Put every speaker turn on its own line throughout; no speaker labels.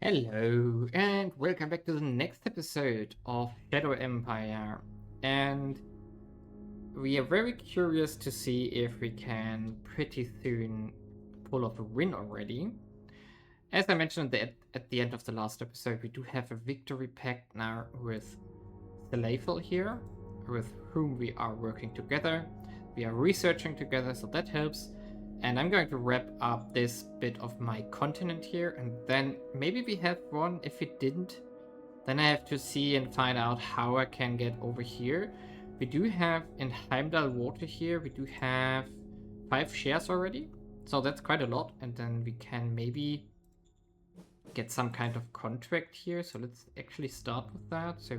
Hello, and welcome back to the next episode of ShadowEmpire. And we are very curious to see if we can pretty soon pull off a win already. As I mentioned at the end of the last episode, we do have a victory pact now with Slayful here, with whom we are working together. We are researching together, so that helps. And I'm going to wrap up this bit of my continent here, and then maybe we have one. If we didn't, then I have to see and find out how I can get over here. We do have in Heimdall water here, we do have 5 shares already, so that's quite a lot. And then we can maybe get some kind of contract here. So let's actually start with that. So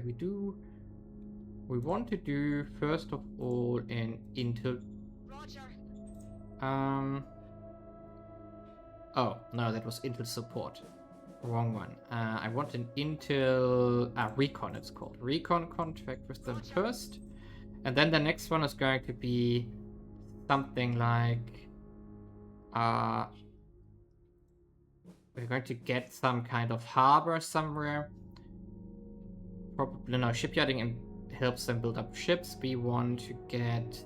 we want to do first of all an Intel.
Roger.
Oh, no, that was Intel support. Wrong one. I want an Intel... Recon it's called. Recon contract with them first. And then the next one is going to be something like... we're going to get some kind of harbor somewhere. Probably, no, shipyarding and helps them build up ships. We want to get...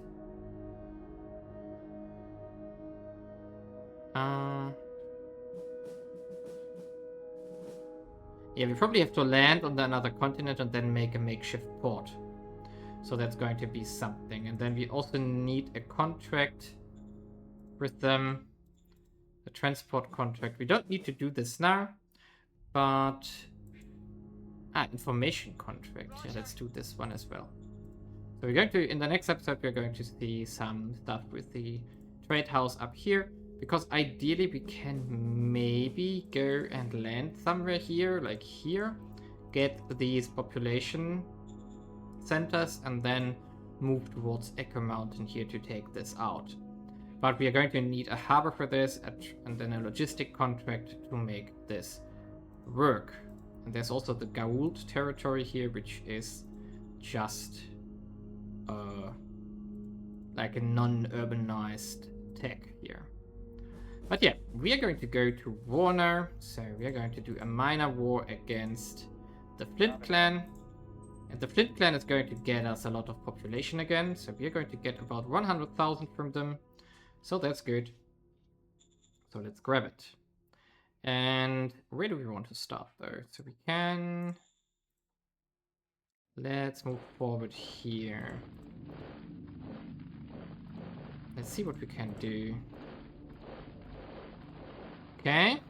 yeah, we probably have to land on another continent and then make a makeshift port. So that's going to be something. And then we also need a contract with them. A transport contract. We don't need to do this now, but... information contract. Yeah, let's do this one as well. So we're going to, in the next episode, we're going to see some stuff with the trade house up here. Because ideally we can maybe go and land somewhere here, like here. Get these population centers and then move towards Echo Mountain here to take this out. But we are going to need a harbor for this and then a logistic contract to make this work. And there's also the Gault territory here, which is just like a non-urbanized tech here. But yeah, we are going to go to war now. So we are going to do a minor war against the Flint clan. And the Flint clan is going to get us a lot of population again. So we are going to get about 100,000 from them. So that's good. So let's grab it. And where do we want to start though? So we can... let's move forward here. Let's see what we can do. Okay.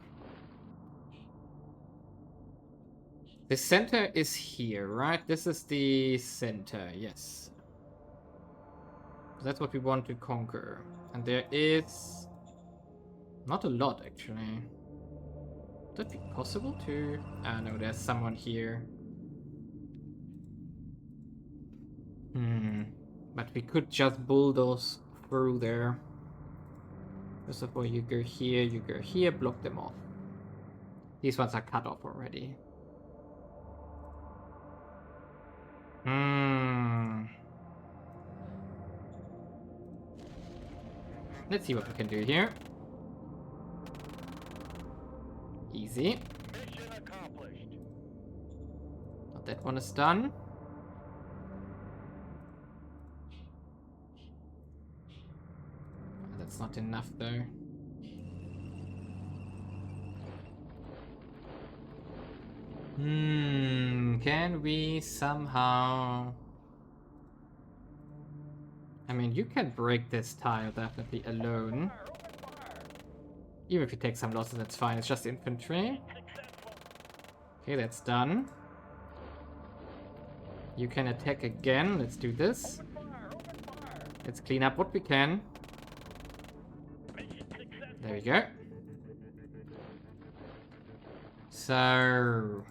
The center is here, right? This is the center, yes. That's what we want to conquer. And there is... not a lot, actually. Would that be possible to... no, there's someone here. But we could just bulldoze through there. First of all, you go here, block them off. These ones are cut off already. Let's see what we can do here. Easy.
Mission accomplished.
But that one is done. That's not enough though. Can we somehow... I mean, you can break this tile definitely alone. Even if you take some losses, that's fine. It's just infantry. Okay, that's done. You can attack again. Let's do this. Let's clean up what we can. There we go. So...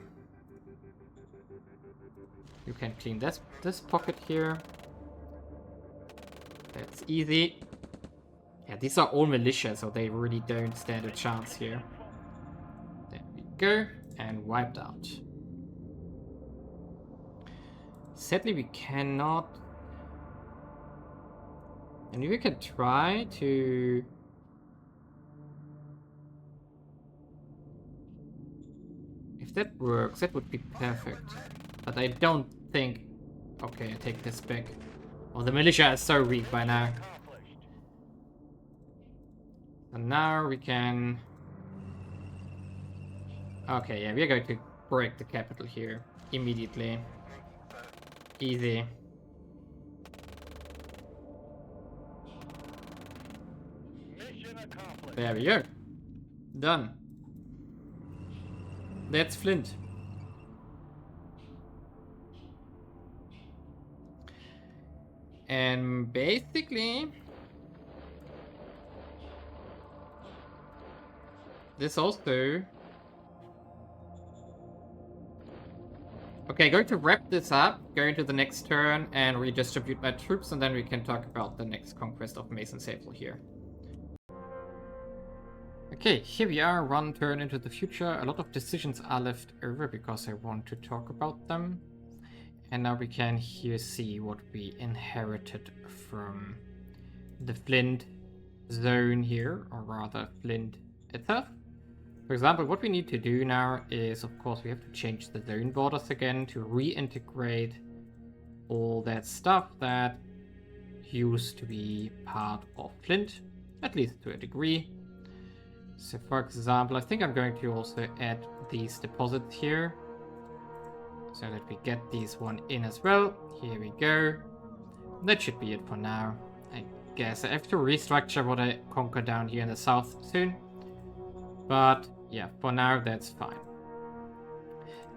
you can clean this pocket here. That's easy. Yeah, these are all militia, so they really don't stand a chance here. There we go. And wiped out. Sadly, we cannot... and we can try to... If that works, that would be perfect. But I don't think... Okay, I take this back. Oh, the militia is so weak by now.
Accomplished.
And now we can... Okay, yeah, we're going to break the capital here. Immediately. Easy.
Mission accomplished.
There we go. Done. That's Flint. And basically... This also... Okay, going to wrap this up, going to the next turn and redistribute my troops, and then we can talk about the next conquest of Mason Sable here. Okay, here we are, one turn into the future. A lot of decisions are left over because I want to talk about them. And now we can here see what we inherited from the Flint zone here, or rather Flint itself. For example, what we need to do now is, of course, we have to change the zone borders again to reintegrate all that stuff that used to be part of Flint, at least to a degree. So, for example, I think I'm going to also add these deposits here, so that we get these one in as well. Here we go. That should be it for now. I guess I have to restructure what I conquer down here in the south soon. But yeah, for now that's fine.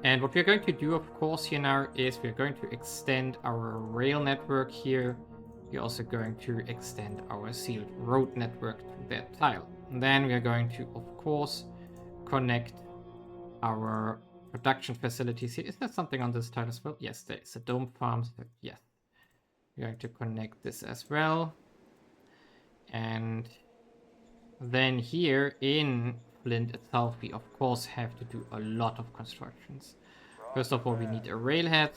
And what we're going to do, of course, here now is we're going to extend our rail network here. We're also going to extend our sealed road network to that tile. And then we're going to, of course, connect our production facilities here. Is there something on this tile as well? Yes, there is a dome farm. So yes, we're going to connect this as well. And then here in Flint itself, we of course have to do a lot of constructions. First of all, we need a railhead,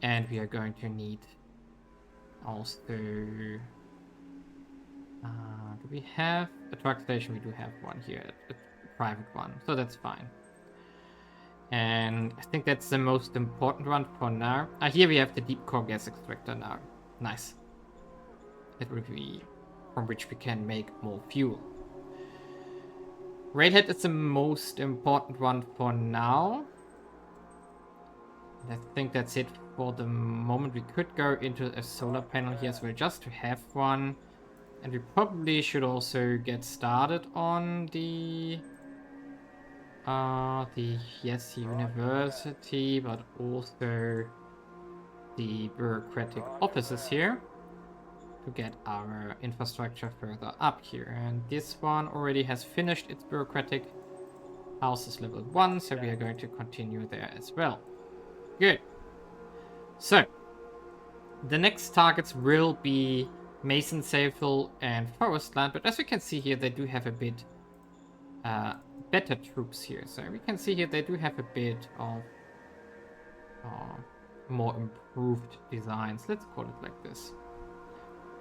and we are going to need also... do we have a truck station? We do have one here, a private one, so that's fine. And I think that's the most important one for now. Here we have the deep core gas extractor now. Nice. It will be from which we can make more fuel. Railhead is the most important one for now. And I think that's it for the moment. We could go into a solar panel here as well, just to have one. And we probably should also get started on the university, but also the bureaucratic offices here, to get our infrastructure further up here. And this one already has finished its bureaucratic houses level 1, so we are going to continue there as well. Good. So, the next targets will be Mason Sable and Forestland, but as we can see here, they do have a bit better troops here. So we can see here they do have a bit of more improved designs. Let's call it like this.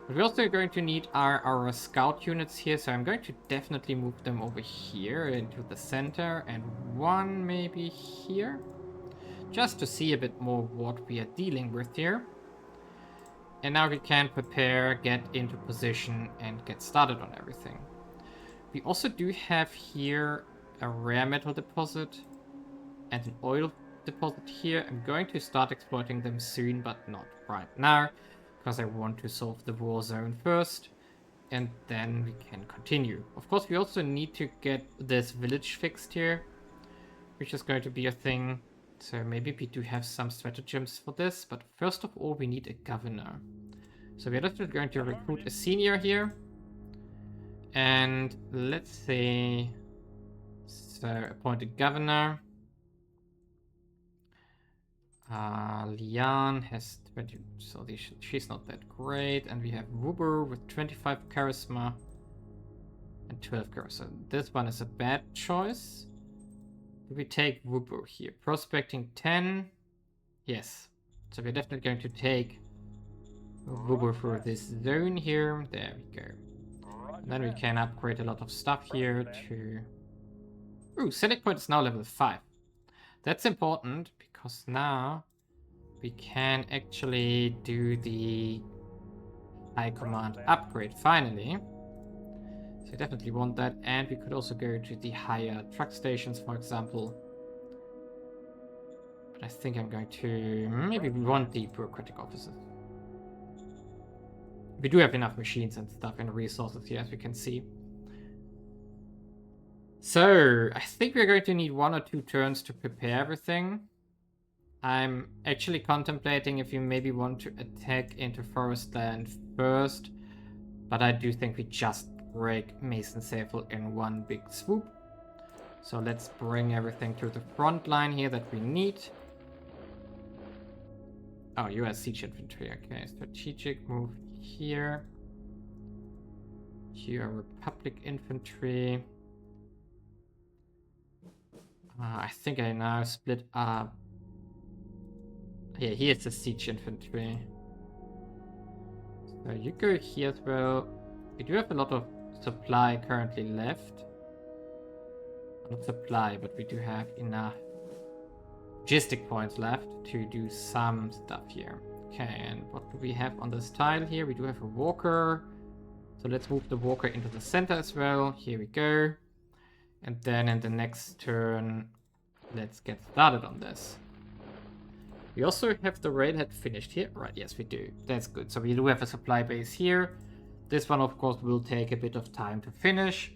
But we're also going to need our scout units here, so I'm going to definitely move them over here into the center, and one maybe here, just to see a bit more what we are dealing with here. And now we can prepare, get into position, and get started on everything. We also do have here a rare metal deposit and an oil deposit here. I'm going to start exploiting them soon, but not right now, because I want to solve the war zone first, and then we can continue. Of course, we also need to get this village fixed here, which is going to be a thing. So maybe we do have some stratagems for this, but first of all, we need a governor. So we're just going to recruit a senior here. And let's say, so appoint a governor. Lian has 20, so she's not that great. And we have Wuber with 25 charisma and 12 charisma. This one is a bad choice. Do we take Wuber here? Prospecting 10. Yes. So we're definitely going to take Wuber for this zone here. There we go. And then we can upgrade a lot of stuff here to... Ooh, select point is now level 5. That's important because now we can actually do the high command upgrade finally. So we definitely want that, and we could also go to the higher truck stations, for example. But I think I'm going to... maybe we want the bureaucratic offices. We do have enough machines and stuff and resources here, as we can see. So, I think we're going to need 1 or 2 turns to prepare everything. I'm actually contemplating if you maybe want to attack into Forest Land first, but I do think we just break Mason Safel in one big swoop. So let's bring everything to the front line here that we need. Oh, US siege infantry. Okay, strategic move here. Here, Republic infantry. I think I now split up. Yeah, here's the siege infantry. So you go here as well. We do have a lot of supply currently left. Not supply, but we do have enough logistic points left to do some stuff here. Okay, and what do we have on this tile here? We do have a walker. So let's move the walker into the center as well. Here we go. And then in the next turn, let's get started on this. We also have the railhead finished here. Right, yes, we do. That's good. So we do have a supply base here. This one, of course, will take a bit of time to finish.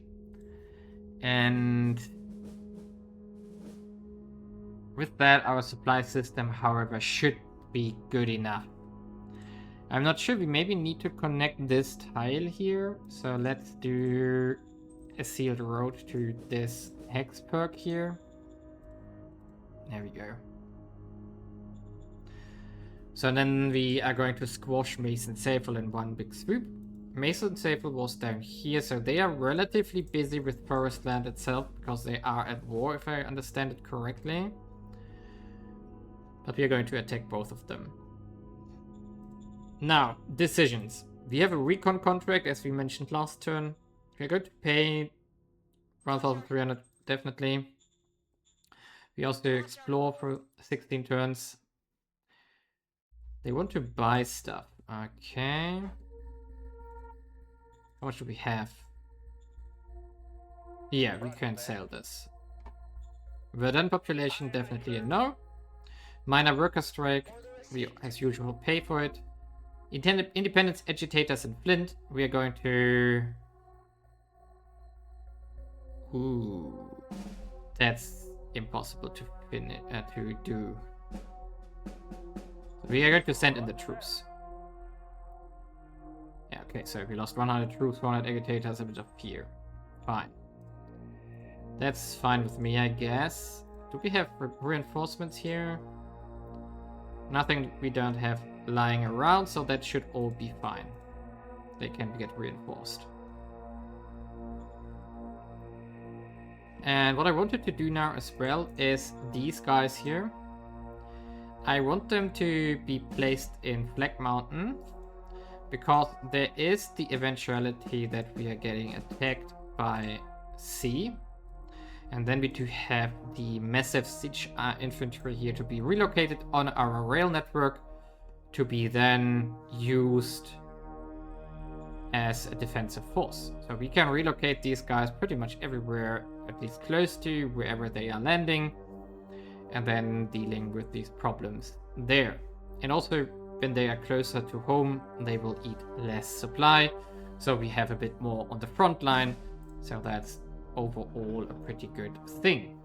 And with that, our supply system, however, should be good enough. I'm not sure. We maybe need to connect this tile here. So let's do a sealed road to this hex perk here. There we go. So then we are going to squash Mason Safel in one big swoop. Mason Safel was down here, so they are relatively busy with Forest Land itself because they are at war, if I understand it correctly. But we are going to attack both of them. Now, decisions. We have a recon contract, as we mentioned last turn. We're going to pay 1,300, definitely. We also explore for 16 turns. They want to buy stuff. Okay. How much do we have? Yeah, we can sell this. Verdun population, definitely a no. Minor worker strike. We, as usual, pay for it. Independence agitators in Flint. We are going to... Ooh. That's impossible to do. We are going to send in the troops. Yeah, okay, so we lost 100 troops, 100 agitators, a bit of fear. Fine. That's fine with me, I guess. Do we have reinforcements here? Nothing we don't have lying around, so that should all be fine. They can get reinforced. And what I wanted to do now as well is these guys here. I want them to be placed in Flag Mountain because there is the eventuality that we are getting attacked by sea. And then we do have the massive siege infantry here to be relocated on our rail network to be then used as a defensive force. So we can relocate these guys pretty much everywhere, at least close to wherever they are landing, and then dealing with these problems there. And also, when they are closer to home, they will eat less supply, so we have a bit more on the front line, so that's overall a pretty good thing.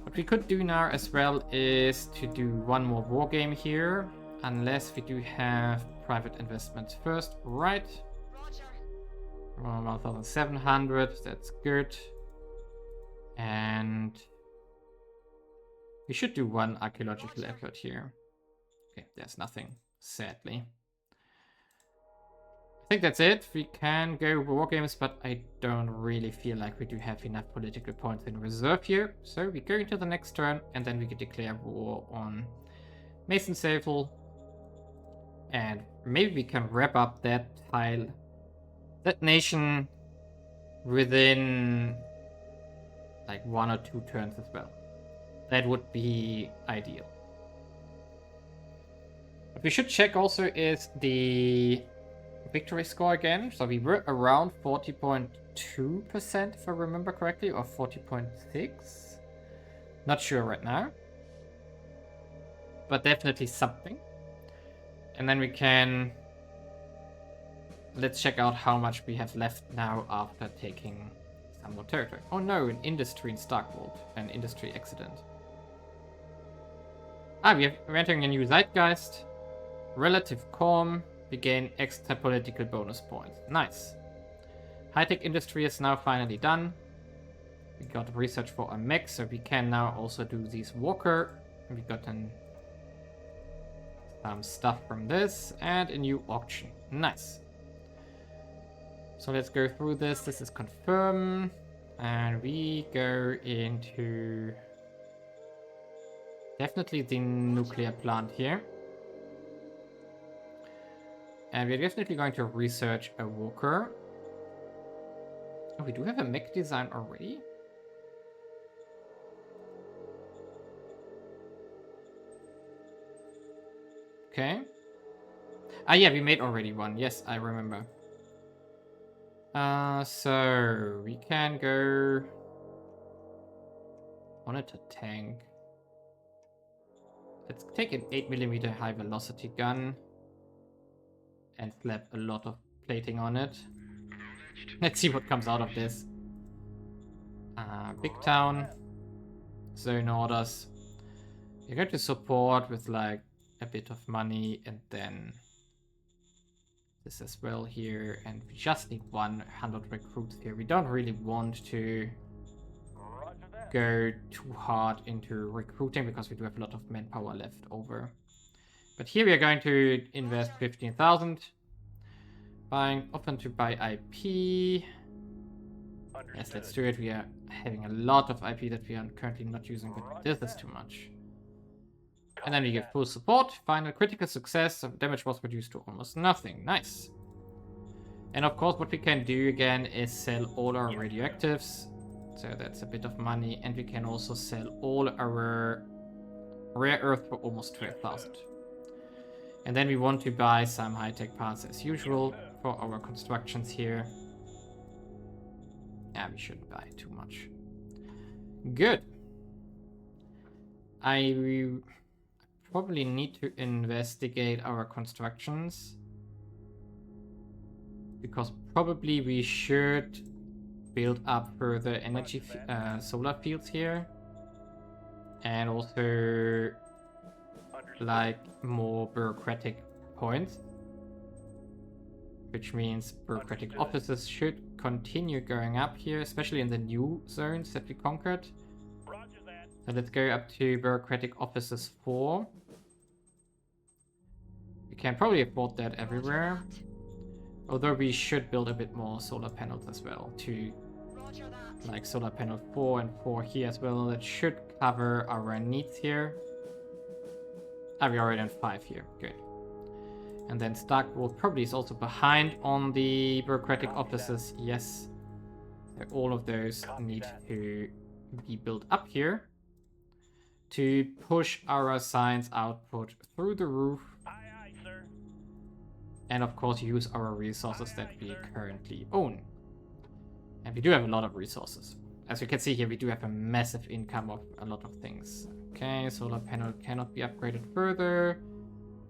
What we could do now as well is to do one more war game here, unless we do have private investments first, right? 1,700, that's good. And we should do one archaeological effort here. Okay, there's nothing, sadly. I think that's it. We can go war games, but I don't really feel like we do have enough political points in reserve here. So we go into the next turn, and then we can declare war on Mason Safel. And maybe we can wrap up that tile, that nation, within like 1 or 2 turns as well. that would be ideal. What we should check also is the victory score again. So we were around 40.2%, if I remember correctly, or 40.6. Not sure right now. But definitely something. And then we can... Let's check out how much we have left now after taking some more territory. Oh no, an industry in Starkwold. An industry accident. We're entering a new zeitgeist. Relative calm. We gain extra political bonus points. Nice. High-tech industry is now finally done. We got research for a mech, so we can now also do these walker. We got some stuff from this and a new auction. Nice. So let's go through this. This is confirm. And we go into definitely the nuclear plant here. And we're definitely going to research a walker. Oh, we do have a mech design already? Okay. Yeah, we made already one. Yes, I remember. So we can go on it to tank. Let's take an 8mm high velocity gun and slap a lot of plating on it. Let's see what comes out of this. Big town. Zone orders. You're going to support with like a bit of money and then this as well here. And we just need 100 recruits here. We don't really want to go too hard into recruiting because we do have a lot of manpower left over. But here we are going to invest 15,000. Open to buy IP. Yes, let's do it. We are having a lot of IP that we are currently not using, but this is too much. And then we get full support. Final critical success. Damage was reduced to almost nothing. Nice. And of course, what we can do again is sell all our radioactives. So that's a bit of money. And we can also sell all our rare earth for almost 12,000. And then we want to buy some high-tech parts as usual for our constructions here. Yeah, we shouldn't buy too much. Good. I probably need to investigate our constructions. Because probably we should build up further energy solar fields here. And also like more bureaucratic points. Which means bureaucratic offices should continue going up here, especially in the new zones that we conquered. So let's go up to bureaucratic offices 4. We can probably afford that everywhere. Although we should build a bit more solar panels as well, to like solar panel 4 and 4 here as well. That should cover our needs here. We're already on 5 here, good. And then Starkwold probably is also behind on the bureaucratic offices, yes. So all of those need to be built up here to push our science output through the roof. And of course use our resources that we currently own. And we do have a lot of resources. As you can see here, we do have a massive income of a lot of things. Okay, solar panel cannot be upgraded further.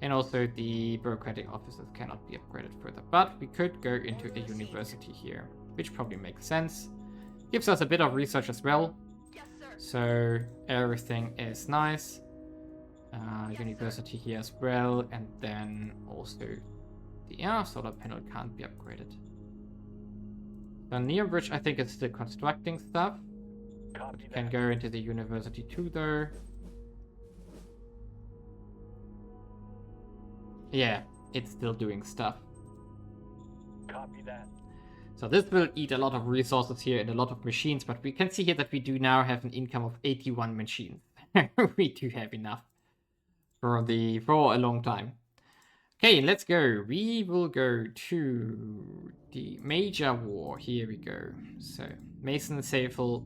And also the bureaucratic offices cannot be upgraded further. But we could go into a university here, which probably makes sense. Gives us a bit of research as well.
Yes, sir.
So everything is nice. University here as well. And then also the solar panel can't be upgraded. The Neon Bridge, I think it's still constructing stuff. We can go into the university too though. Yeah, it's still doing stuff.
Copy that.
So this will eat a lot of resources here and a lot of machines, but we can see here that we do now have an income of 81 machines. We do have enough for a long time. Okay, let's go. We will go to the major war. Here we go. So Mason Safel.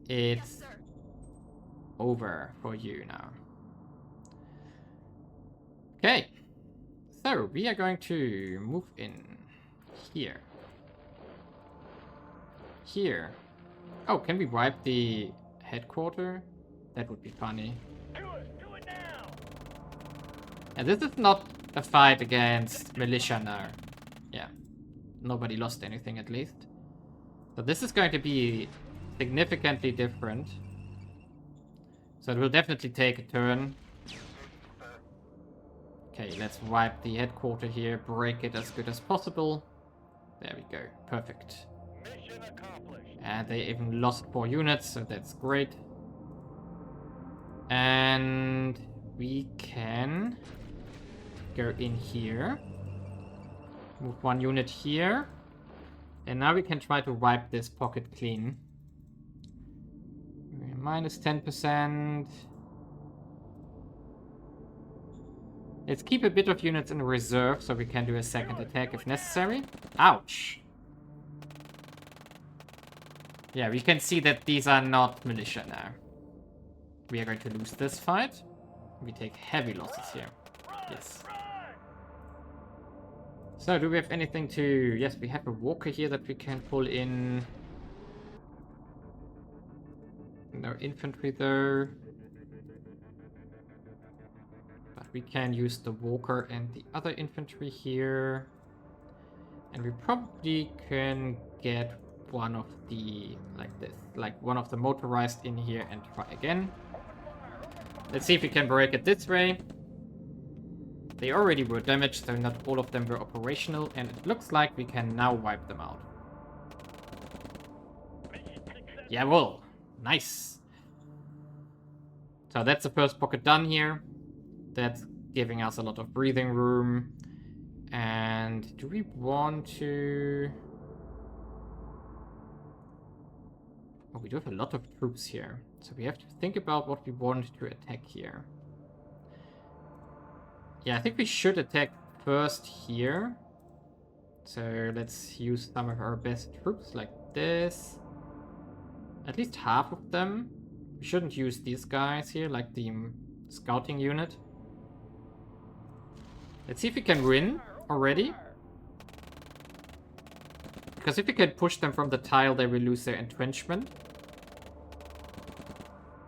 It's
Yes, sir.
over for you now. Okay. So, we are going to move in here. Here. Oh, can we wipe the headquarters? That would be funny.
Do it now.
And this is not a fight against militia now. Yeah. Nobody lost anything at least. So this is going to be significantly different. So it will definitely take a turn. Okay, let's wipe the headquarters here, break it as good as possible. There we go, perfect.
Mission accomplished.
And they even lost 4 units, so that's great. And we can go in here. Move 1 unit here. And now we can try to wipe this pocket clean. Minus 10%. Let's keep a bit of units in reserve so we can do a second attack if necessary. Ouch! Yeah, we can see that these are not militia now. We are going to lose this fight. We take heavy losses here. Yes. So, do we have anything to... Yes, we have a walker here that we can pull in. No infantry though. But we can use the walker and the other infantry here. And we probably can get one of the... like this. Like one of the motorized in here and try again. Let's see if we can break it this way. They already were damaged, so not all of them were operational, and it looks like we can now wipe them out. Yeah, well, nice. So that's the first pocket done here. That's giving us a lot of breathing room. And do we want to... Oh, we do have a lot of troops here. So we have to think about what we want to attack here. Yeah, I think we should attack first here. So let's use some of our best troops like this. At least half of them. We shouldn't use these guys here, like the scouting unit. Let's see if we can win already. Because if we can push them from the tile, they will lose their entrenchment.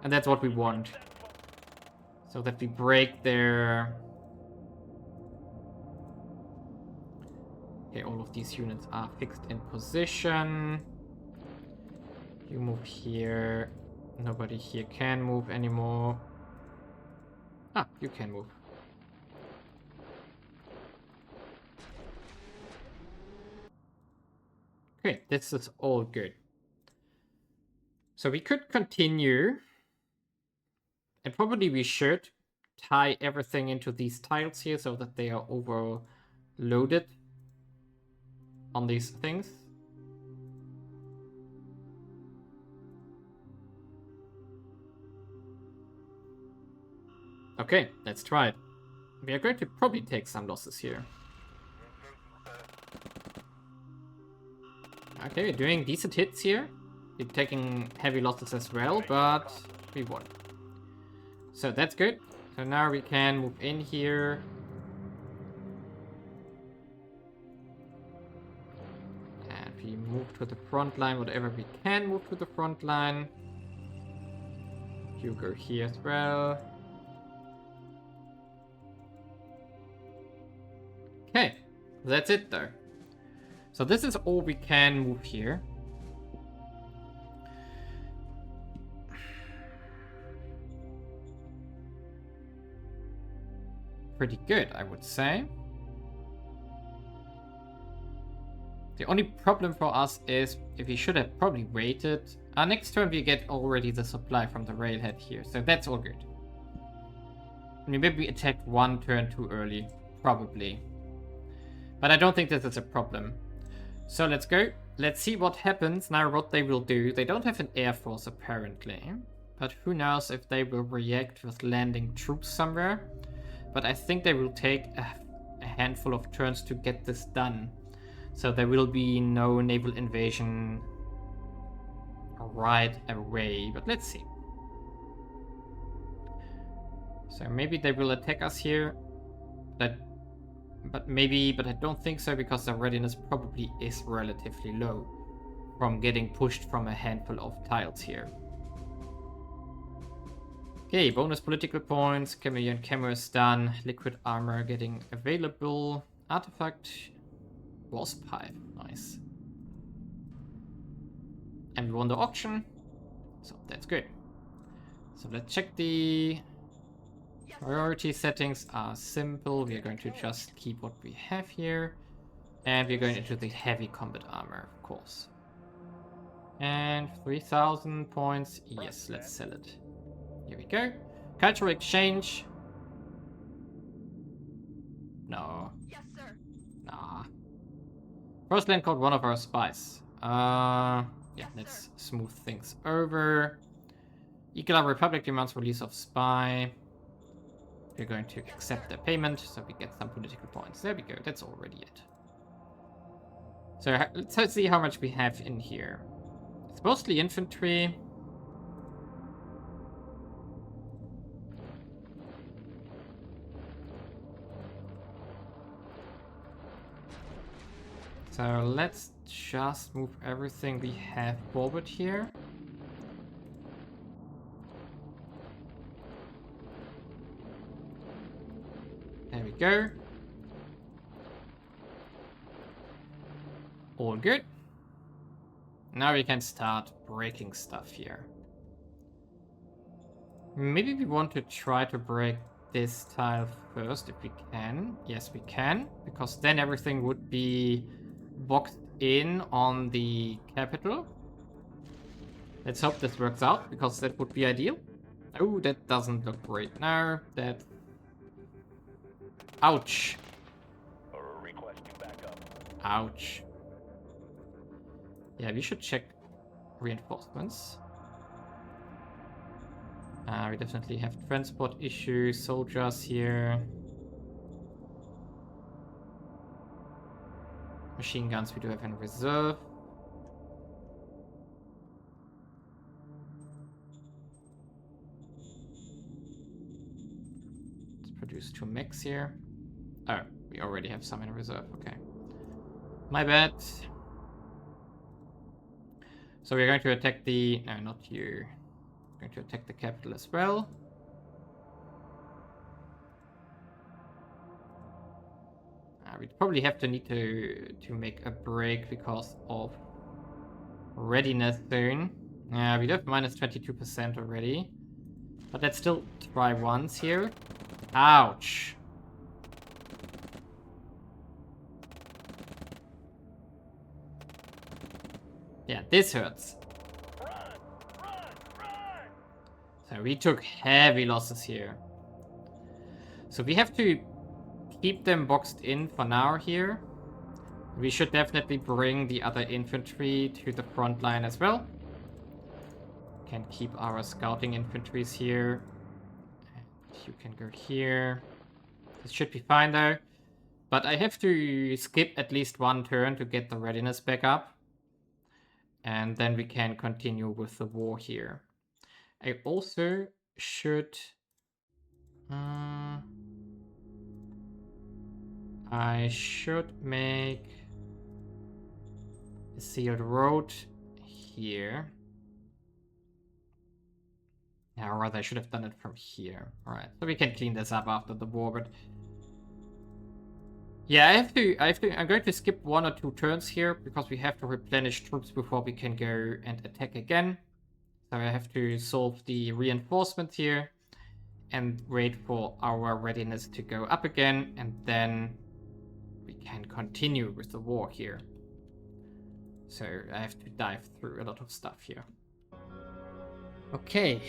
And that's what we want. So that we break their... Okay, all of these units are fixed in position. You move here. Nobody here can move anymore. Ah, you can move. Okay, this is all good. So we could continue. And probably we should tie everything into these tiles here so that they are overloaded on these things. Okay, let's try it. We are going to probably take some losses here. Okay, we're doing decent hits here. We're taking heavy losses as well, but we won. So that's good. So now we can move in here. And we move to the front line, whatever we can move to the front line. You go here as well. Okay, that's it though. So this is all we can move here. Pretty good, I would say. The only problem for us is if we should have probably waited. Next turn we get already the supply from the railhead here, so that's all good. I mean, maybe we attacked one turn too early, probably. But I don't think this is a problem. So let's go. Let's see what happens now, what they will do. They don't have an air force apparently, but who knows if they will react with landing troops somewhere. But I think they will take a handful of turns to get this done. So there will be no naval invasion right away, but let's see. So maybe they will attack us here. But I don't think so, because their readiness probably is relatively low from getting pushed from a handful of tiles here. Okay, bonus political points, chameleon camo is done, liquid armor getting available, artifact, wasp hive, nice. And we won the auction, so that's good. So let's check the priority settings are simple. We are going to just keep what we have here. And we're going into the heavy combat armor, of course. And 3,000 points. Yes, let's sell it. Here we go. Cultural exchange. No.
Yes, sir.
Nah. First land called one of our spies. Yeah,
Yes,
let's smooth things over. Equal Republic demands release of spy. We're going to accept the payment, so we get some political points. There we go, that's already it. So let's see how much we have in here. It's mostly infantry. So let's just move everything we have forward here. There we go. All good. Now we can start breaking stuff here. Maybe we want to try to break this tile first if we can. Yes, we can, because then everything would be boxed in on the capital. Let's hope this works out, because that would be ideal. Oh, that doesn't look great now. That... Ouch.
Requesting backup.
Ouch. Yeah, we should check reinforcements. We definitely have transport issues, soldiers here. Machine guns we do have in reserve. Let's produce 2 mechs here. Oh, we already have some in reserve, okay. My bad. So we're going to attack the... No, not you. We're going to attack the capital as well. We'd probably have to need to make a break because of readiness soon. We do have minus 22% already. But let's still try once here. Ouch. Yeah, this hurts.
Run! Run! Run!
So we took heavy losses here. So we have to keep them boxed in for now here. We should definitely bring the other infantry to the front line as well. Can keep our scouting infantries here. And you can go here. This should be fine though. But I have to skip at least one turn to get the readiness back up. And then we can continue with the war here. I also should... I should make a sealed road here. Yeah, or rather I should have done it from here. Alright, so we can clean this up after the war, but... Yeah, I'm going to skip 1 or 2 turns here, because we have to replenish troops before we can go and attack again. So I have to solve the reinforcements here, and wait for our readiness to go up again, and then we can continue with the war here. So I have to dive through a lot of stuff here. Okay,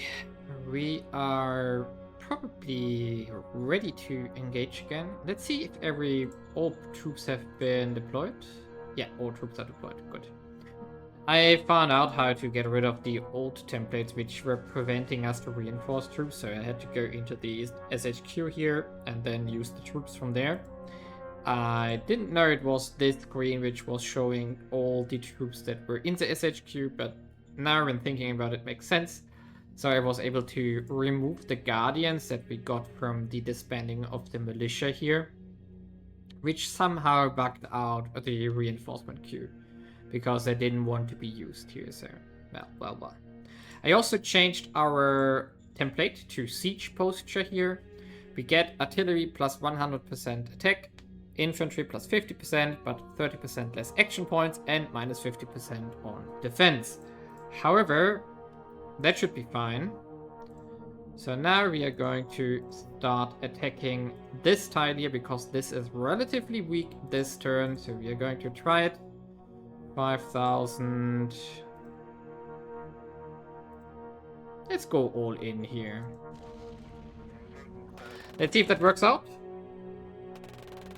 we are probably ready to engage again. Let's see if all troops have been deployed. Yeah, all troops are deployed. Good. I found out how to get rid of the old templates which were preventing us to reinforce troops, so I had to go into the SHQ here and then use the troops from there. I didn't know it was this screen which was showing all the troops that were in the SHQ, but now when thinking about it makes sense. So I was able to remove the guardians that we got from the disbanding of the militia here, which somehow bugged out the reinforcement queue because they didn't want to be used here. So, well. I also changed our template to siege posture here. We get artillery plus 100% attack, infantry plus 50%, but 30% less action points, and minus 50% on defense. However, that should be fine. So now we are going to start attacking this tile here because this is relatively weak this turn. So we are going to try it. 5,000. Let's go all in here. Let's see if that works out.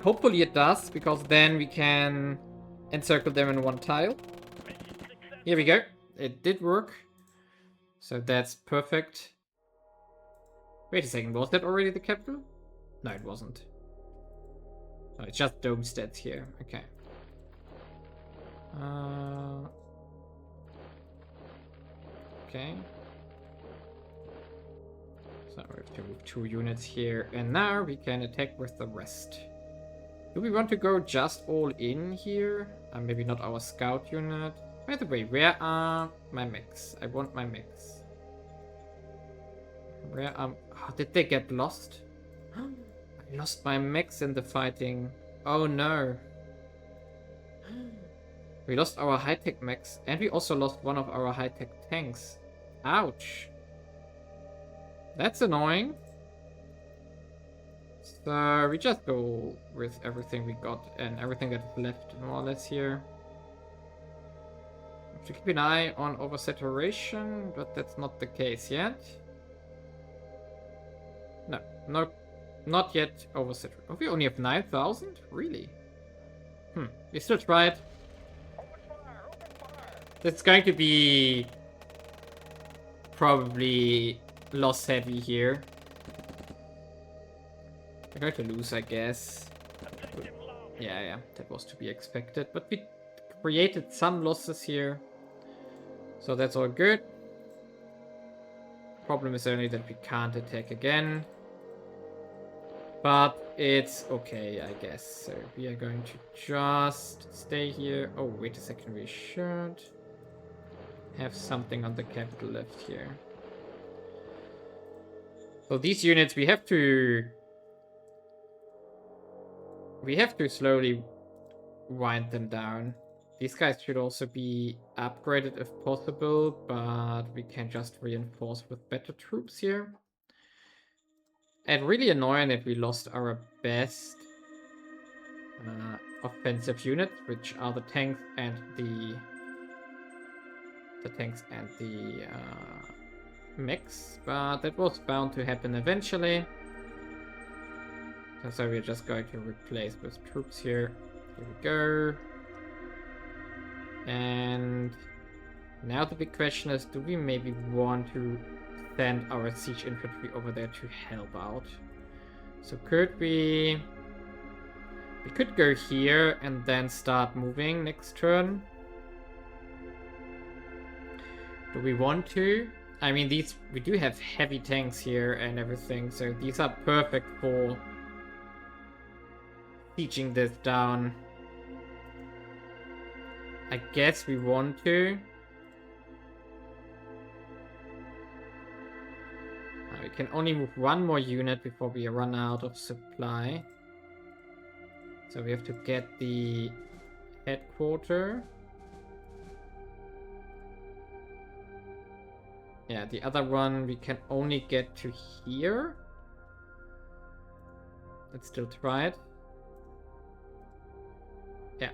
Hopefully it does, because then we can encircle them in one tile. Here we go. It did work. So that's perfect. Wait a second, was that already the capital? No, it wasn't. No, it's just dome stats here. Okay. Okay. So we have to move 2 units here, and now we can attack with the rest. Do we want to go just all in here? Maybe not our scout unit. By the way, where are my mechs? I want my mechs. Where oh, did they get lost? I lost my mechs in the fighting. Oh no. We lost our high-tech mechs, and we also lost one of our high-tech tanks. Ouch. That's annoying. So we just go with everything we got and everything that's left more or less here. Have to keep an eye on oversaturation, but that's not the case yet. No, not yet oversaturation. Oh, we only have 9,000? Really? We still tried. It's going to be probably loss heavy here. We're going to lose, I guess. Yeah, that was to be expected. But we created some losses here. So that's all good. Problem is only that we can't attack again. But it's okay, I guess. So we are going to just stay here. Oh, wait a second. We should have something on the capital left here. So these units, we have to slowly wind them down. These guys should also be upgraded if possible, but we can just reinforce with better troops here. And really annoying that we lost our best offensive units, which are the tanks and the mechs, but that was bound to happen eventually. So we're just going to replace with troops here. Here we go. And now the big question is, do we maybe want to send our siege infantry over there to help out? So could we could go here and then start moving next turn. Do we want to? I mean, we do have heavy tanks here and everything, so these are perfect for sieging this down. I guess we want to. We can only move 1 more unit before we run out of supply. So we have to get the headquarters. Yeah, the other one we can only get to here. Let's still try it. Yeah.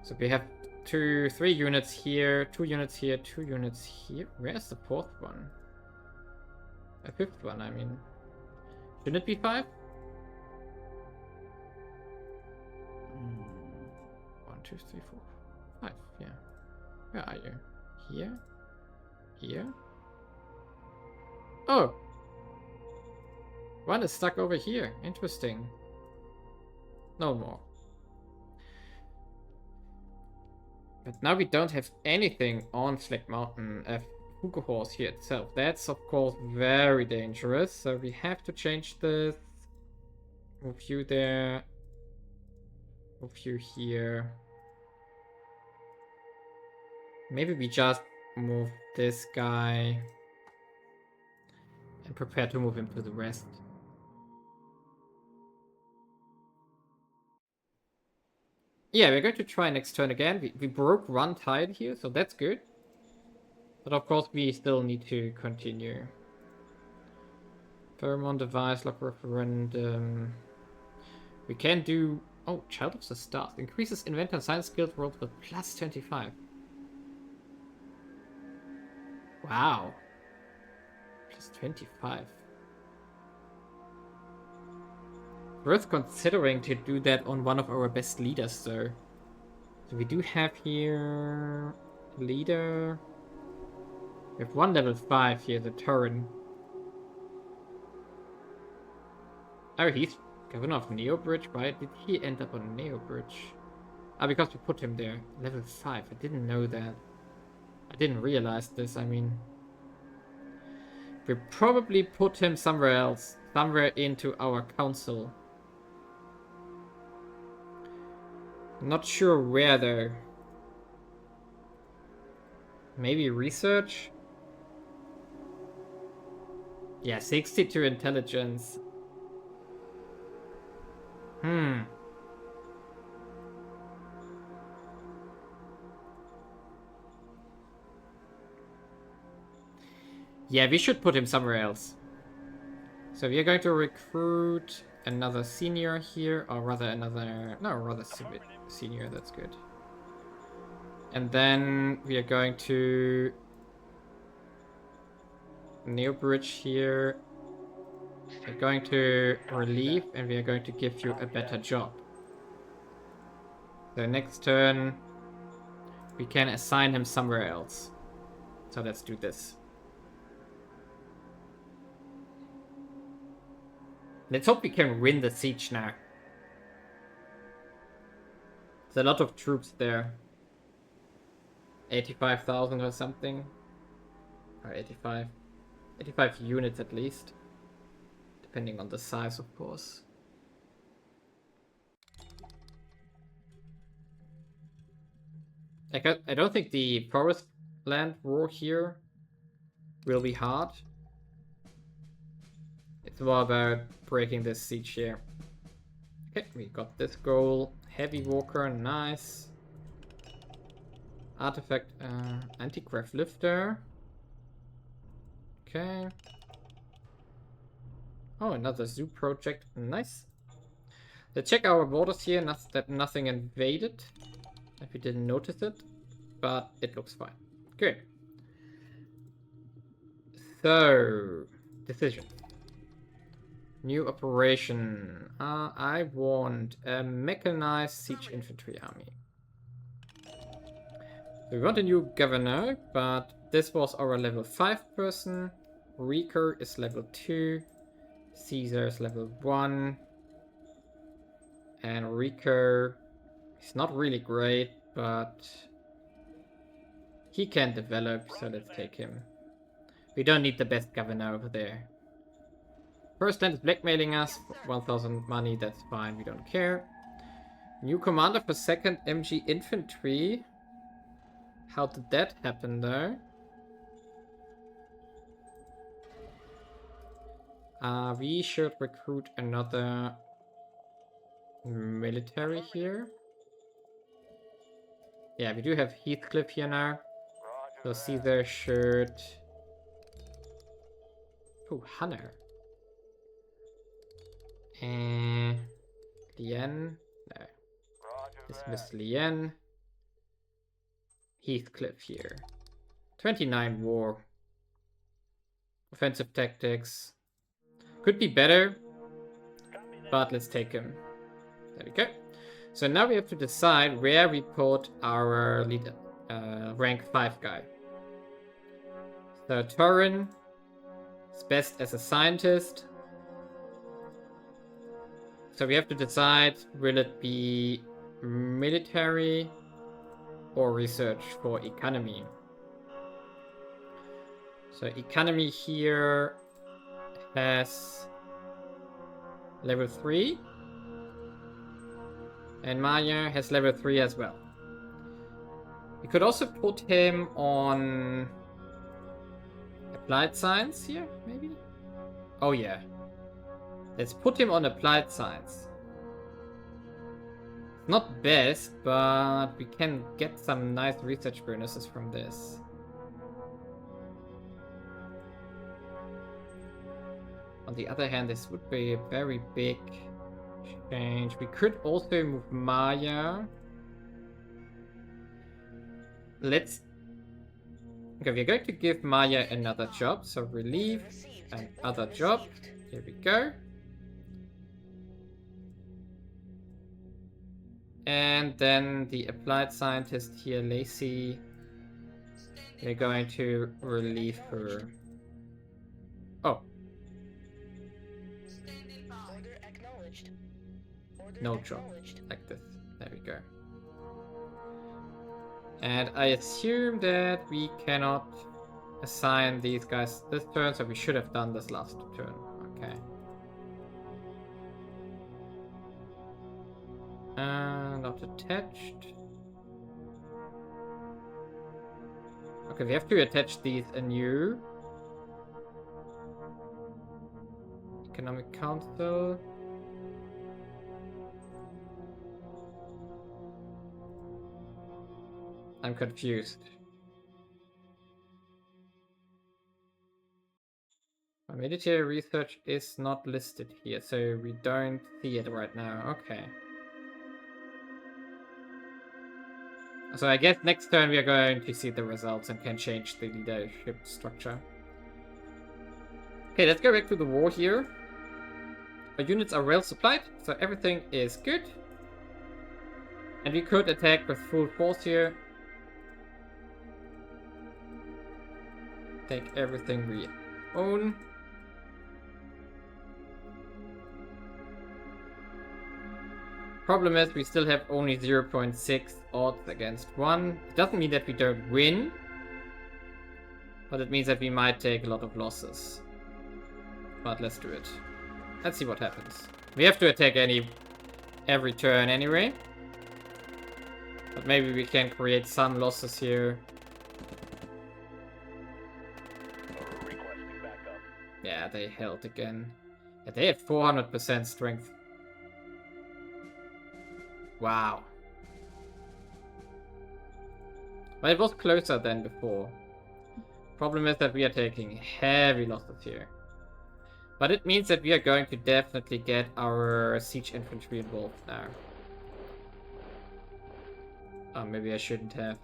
So we have 3 units here, 2 units here, 2 units here. Where's the 4th one? A 5th one, I mean. Shouldn't it be 5? 1, 2, 3, 4, 5. Yeah. Where are you? Here? Here? Oh! One is stuck over here. Interesting. No more. But now we don't have anything on Flag Mountain. Hugo horse here itself. That's of course very dangerous, so we have to change this. Move you there. Move you here. Maybe we just move this guy and prepare to move him to the rest. Yeah, we're going to try next turn again. We broke one tide here, so that's good. But of course we still need to continue. Pheromone device, lock referendum. We can do... Oh, Child of the Stars. Increases inventor science skills rolls with plus 25. Wow. Plus 25. Worth considering to do that on one of our best leaders, though. So we do have here... Leader... We have one level 5 here, the Turin. Oh, he's governor of Neobridge. Why did he end up on Neobridge? Ah, because we put him there. Level 5. I didn't know that. I didn't realize this, I mean... We probably put him somewhere else. Somewhere into our council. Not sure where, though. Maybe research? Yeah, 62 intelligence. Yeah, we should put him somewhere else. So we are going to recruit another senior here, or rather another... No, rather senior, that's good. And then we are going to... Neobridge here. We're going to relieve, and we are going to give you a better job. The next turn, we can assign him somewhere else. So let's do this. Let's hope we can win the siege now. There's a lot of troops there. 85,000 or something. Or 85. 85 units at least. Depending on the size, of course. I don't think the forest land war here will be hard. It's more about breaking this siege here. Okay, we got this goal. Heavy walker, nice. Artifact, anti-craft lifter. Okay. Oh, another zoo project. Nice. Let's check our borders here. That nothing invaded. If we didn't notice it. But it looks fine. Good. So, decision. New operation. I want a mechanized siege infantry army. We want a new governor, but this was our level 5 person. Reeker is level 2. Caesar is level 1. And Reeker is not really great, but he can develop, so let's take him. We don't need the best governor over there. First land is blackmailing us. 1,000 money, that's fine, we don't care. New commander for 2nd MG infantry. How did that happen though? We should recruit another military here. Yeah, we do have Heathcliff here now. So Caesar should... Oh, Hunter. Lien? No. Dismiss Lien. Heathcliff here. 29 war. Offensive tactics. Could be better, but let's take him. There we go. So now we have to decide where we put our leader, rank 5 guy. So Turin is best as a scientist. So we have to decide, will it be military or research for economy? So economy here has level 3. And Maya has level 3 as well. We could also put him on applied science here, maybe? Oh yeah. Let's put him on applied science. Not best, but we can get some nice research bonuses from this. On the other hand, this would be a very big change. We could also move Maya. Let's... Okay, we're going to give Maya another job. So relief, another job. Here we go. And then the applied scientist here, Lacey. We're going to relieve her. Oh.
Order acknowledged. Order
No job.
acknowledged.
Like this. There we go. And I assume that we cannot assign these guys this turn, so we should have done this last turn. Okay. Not attached. Okay, we have to attach these anew. Economic Council. I'm confused. My military research is not listed here, so we don't see it right now. Okay. So I guess next turn we are going to see the results and can change the leadership structure. Okay, let's go back to the war here. Our units are well supplied, so everything is good. And we could attack with full force here. Take everything we own. Problem is, we still have only 0.6 odds against 1. It doesn't mean that we don't win, but it means that we might take a lot of losses. But let's do it. Let's see what happens. We have to attack every turn anyway. But maybe we can create some losses here.
Requesting backup.
Yeah, they held again. Yeah, they have 400% strength. Wow. But it was closer than before. Problem is that we are taking heavy losses here. But it means that we are going to definitely get our siege infantry involved now. Oh, maybe I shouldn't have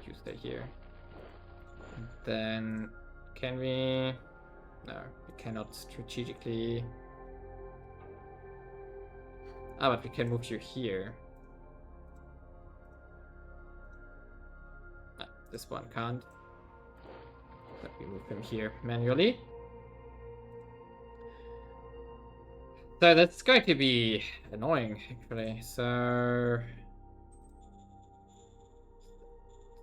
used it here. Then, can we... No, we cannot strategically... Ah, but we can move you here. Ah, this one can't. Let me move him here manually. So that's going to be annoying, actually. So...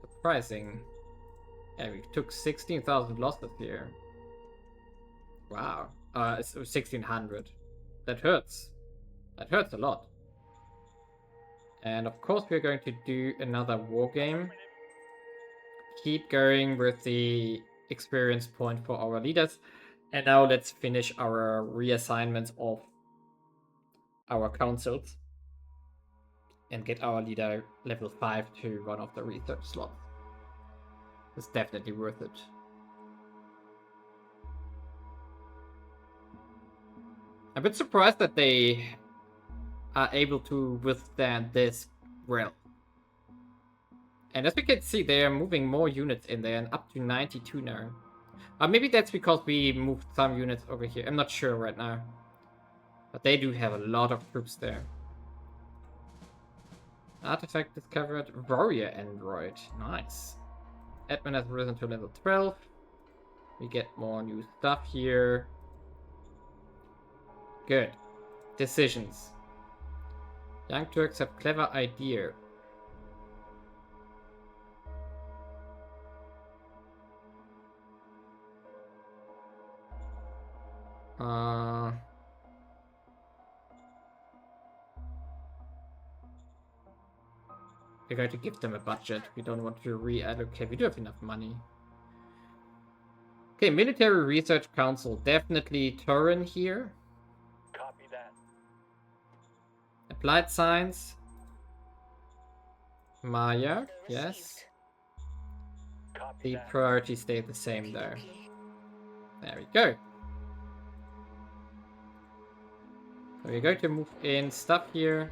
surprising. Yeah, we took 16,000 losses here. Wow. It's 1,600. That hurts. That hurts a lot. And of course we're going to do another war game. Keep going with the experience point for our leaders. And now let's finish our reassignments of our councils. And get our leader level 5 to one of the research slots. It's definitely worth it. I'm a bit surprised that they are able to withstand this well. And as we can see, they are moving more units in there and up to 92 now. Maybe that's because we moved some units over here. I'm not sure right now. But they do have a lot of troops there. Artifact discovered. Warrior android. Nice. Admin has risen to level 12. We get more new stuff here. Good. Decisions. Young Turks have clever idea. Uh, we're going to give them a budget. We don't want to reallocate. We do have enough money. Okay, Military Research Council. Definitely Turin here.
Copy that.
Applied Science. Maya,
Order
yes.
received.
Copy
The
that.
priorities stay the same though.
Okay.
There we go. So we're going to move in stuff here.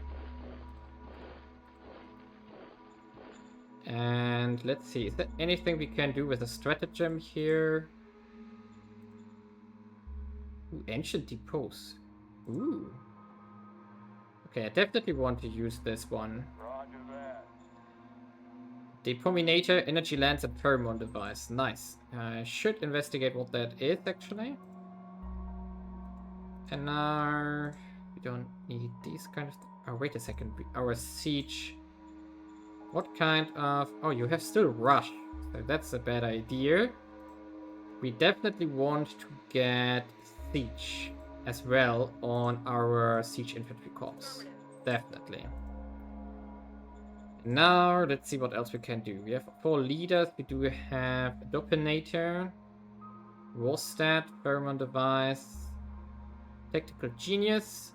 And let's see, is there anything we can do with a stratagem here? Ooh, ancient depots. Ooh. Okay, I definitely want to use this one.
Roger that.
Depominator, energy lance, and pheromone device. Nice. I should investigate what that is actually. And now we don't need these kind of. Oh, wait a second. Our siege. What kind of? Oh, you have still rush. So that's a bad idea. We definitely want to get siege as well on our siege infantry corps. Definitely. Now, let's see what else we can do. We have 4 leaders. We do have a Dominator, Rostat, Pheromone Device, Tactical Genius.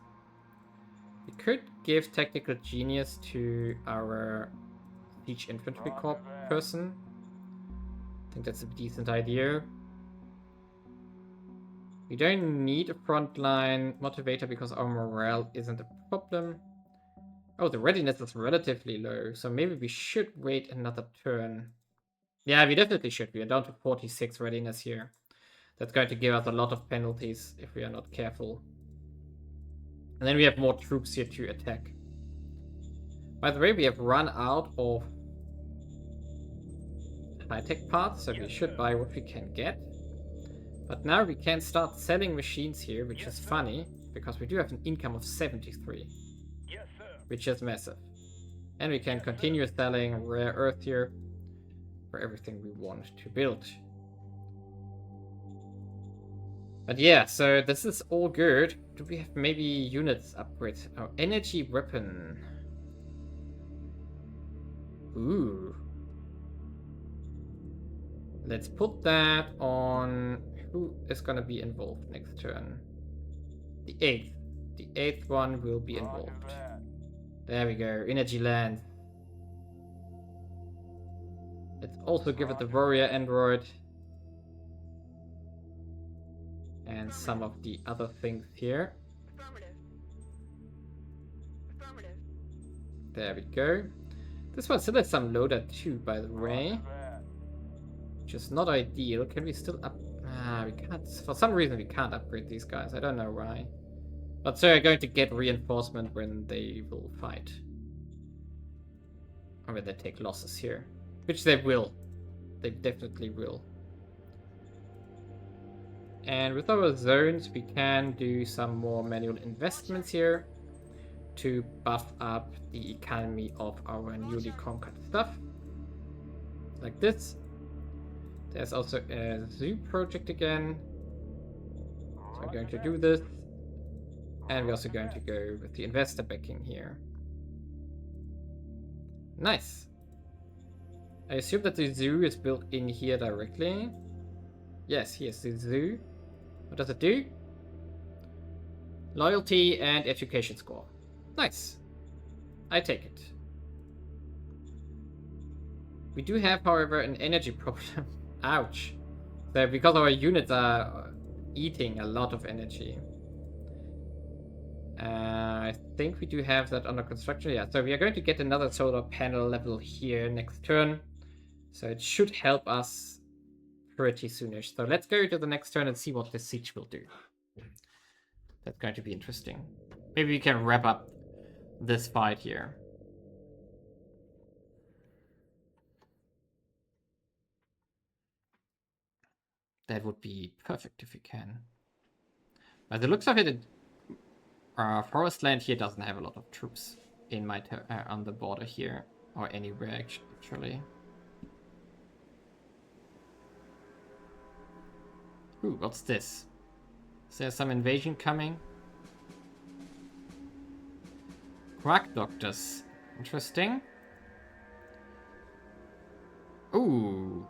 We could give Tactical Genius to our Siege Infantry Corps person. I think that's a decent idea. We don't need a frontline motivator because our morale isn't a problem. Oh, the readiness is relatively low, so maybe we should wait another turn. Yeah, we definitely should. We are down to 46 readiness here. That's going to give us a lot of penalties if we are not careful. And then we have more troops here to attack. By the way, we have run out of high-tech parts, so we should buy what we can get. But now we can start selling machines here, which is funny, because we do have an income of 73.
Yes, sir.
Which is massive. And we can continue selling rare earth here for everything we want to build. But yeah, so this is all good. Do we have maybe units upgrades? Oh, energy weapon. Ooh. Let's put that on... Who is gonna be involved next turn? The 8th. The 8th one will be involved. There we go, energy land. Let's also give it the warrior android. And some of the other things here.
Affirmative. Affirmative.
There we go. This one still has some loader too, by the way. Which is not ideal. Can we still up... Ah, we can't... For some reason we can't upgrade these guys. I don't know why. But so we're going to get reinforcement when they will fight. Or when they take losses here. Which they will. They definitely will. And with our zones, we can do some more manual investments here to buff up the economy of our newly conquered stuff. Like this. There's also a zoo project again. So we're going to do this. And we're also going to go with the investor backing here. Nice. I assume that the zoo is built in here directly. Yes, here's the zoo. What does it do? Loyalty and education score. Nice. I take it. We do have, however, an energy problem. Ouch. So because our units are eating a lot of energy. I think we do have that under construction. Yeah, so we are going to get another solar panel level here next turn. So it should help us pretty soonish. So let's go to the next turn and see what this siege will do. That's going to be interesting. Maybe we can wrap up this fight here. That would be perfect if we can. By the looks of it, Forest Land here doesn't have a lot of troops in my on the border here, or anywhere actually. Ooh, what's this? Is there some invasion coming? Quack doctors. Interesting. Ooh.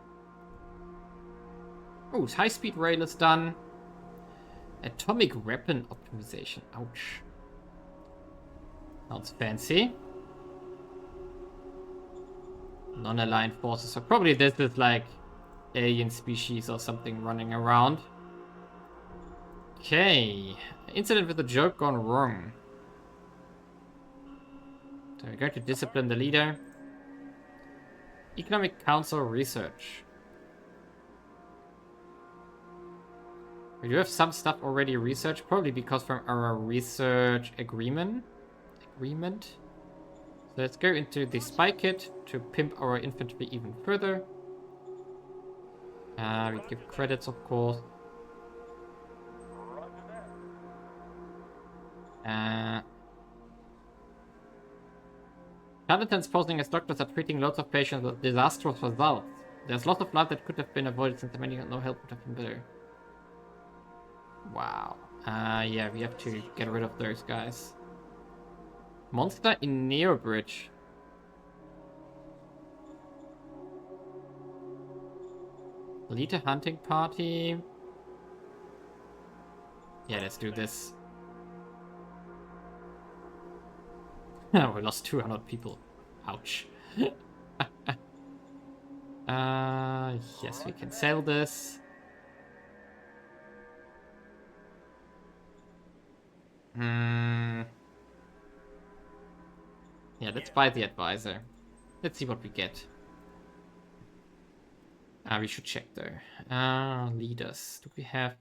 Oh, high-speed rail is done. Atomic weapon optimization. Ouch. Sounds fancy. Non-aligned forces. So probably this is like alien species or something running around. Okay. Incident with a joke gone wrong. So we're going to discipline the leader. Economic Council research. We do have some stuff already researched, probably because from our research agreement. So let's go into the spy kit to pimp our infantry even further. We give credits, of course.
Roger that.
Charlatans posing as doctors are treating lots of patients with disastrous results. There's lots of life that could have been avoided since many no help would have been better. Wow. Yeah, we have to get rid of those guys. Monster in Neo Bridge. Lead a hunting party. Yeah, let's do this. We lost 200 people. Ouch. Yes, we can sell this. Yeah, let's buy the advisor. Let's see what we get. We should check though. Leaders. Do we have...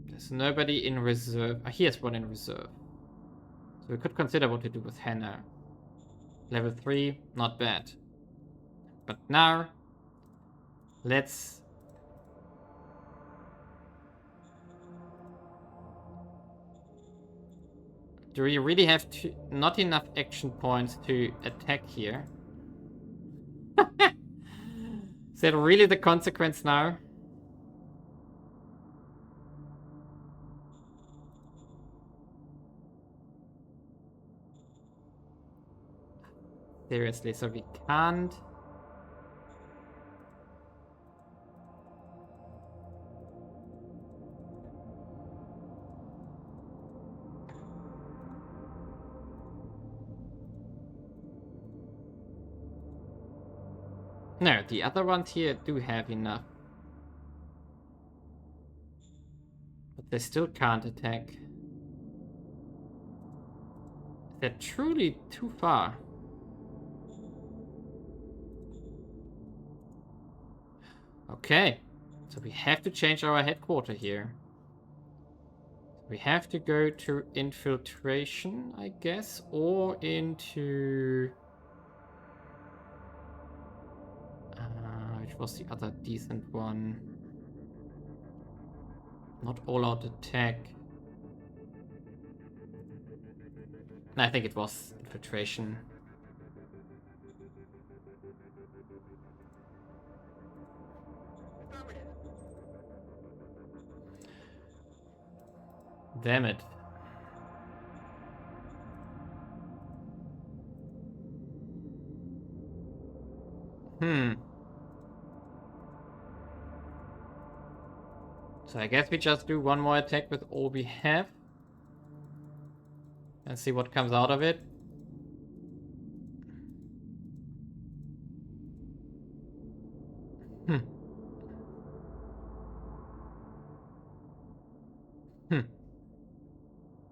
There's nobody in reserve. Here's one in reserve. So we could consider what to do with Hannah. Level 3, not bad. But now, let's... Do we really have not enough action points to attack here? Is that really the consequence now? Seriously, so we can't... No, the other ones here do have enough. But they still can't attack. They're truly too far. Okay, so we have to change our headquarters here. We have to go to infiltration, I guess, or into... which was the other decent one? Not all-out attack. I think it was infiltration. Damn it. So I guess we just do one more attack with all we have. And see what comes out of it.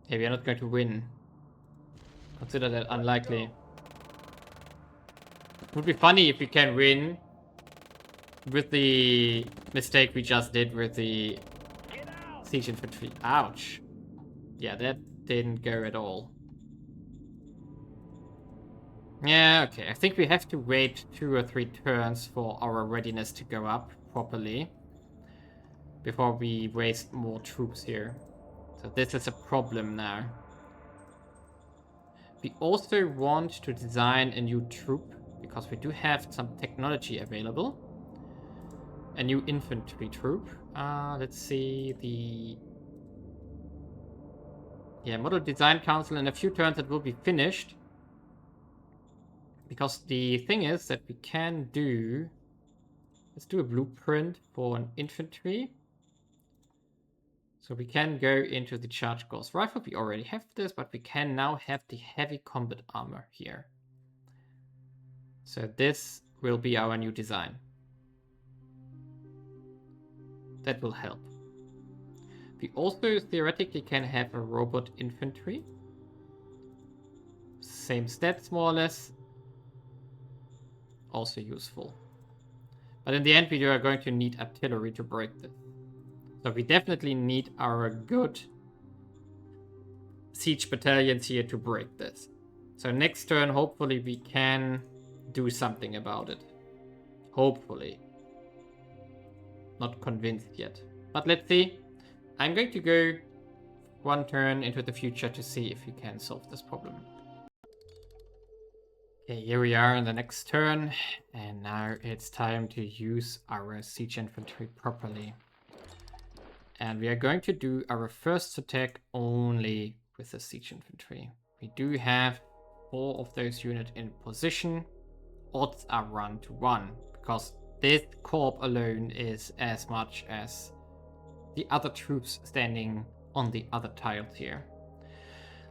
Hey, we are not going to win. Consider that unlikely. It would be funny if we can win with the mistake we just did with the siege infantry. Ouch. Yeah, that didn't go at all. Yeah, okay. I think we have to wait 2 or 3 turns for our readiness to go up properly before we waste more troops here. So this is a problem now. We also want to design a new troop because we do have some technology available. a new infantry troop. Let's see the... Yeah, Model Design Council. In a few turns it will be finished. Because the thing is that we can do... Let's do a blueprint for an infantry. So we can go into the Charge Gauss Rifle. We already have this, but we can now have the heavy combat armor here. So this will be our new design. That will help. We also theoretically can have a robot infantry. Same stats, more or less. Also useful. But in the end, we are going to need artillery to break this. So we definitely need our good siege battalions here to break this. So next turn, hopefully we can do something about it. Hopefully. Not convinced yet. But let's see. I'm going to go one turn into the future to see if we can solve this problem. Okay, here we are in the next turn. And now it's time to use our siege infantry properly. And we are going to do our first attack only with the siege infantry. We do have 4 of those units in position. Odds are 1-to-1 because this corps alone is as much as the other troops standing on the other tiles here.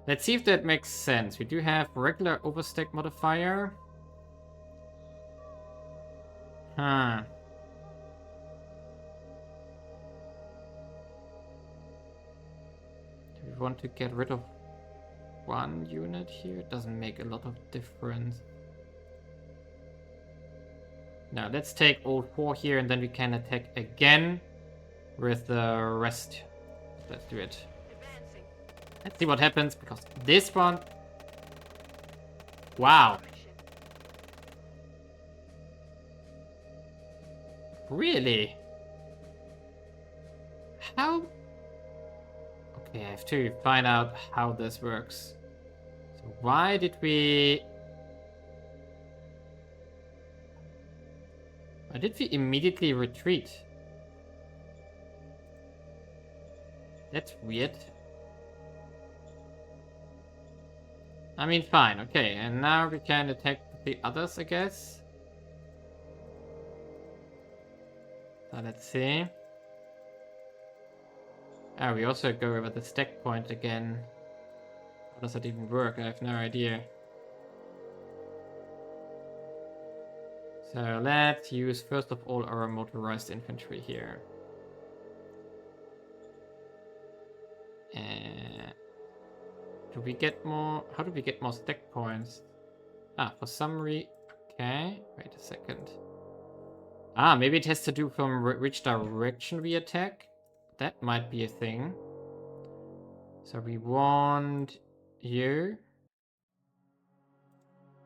Let's see if that makes sense. We do have regular overstack modifier. Do we want to get rid of 1 unit here? It doesn't make a lot of difference. Now let's take all 4 here and then we can attack again with the rest. Let's do it.
Advancing.
Let's see what happens because this one... Wow. Really? How? Okay, I have to find out how this works. So why did we... Why did we immediately retreat? That's weird. I mean, fine, okay. And now we can attack the others, I guess. So let's see. Oh, we also go over the stack point again. How does that even work? I have no idea. So let's use first of all our motorized infantry here. Do we get more? How do we get more stack points? Ah, for some okay, wait a second. Ah, maybe it has to do from which direction we attack. That might be a thing. So we want you.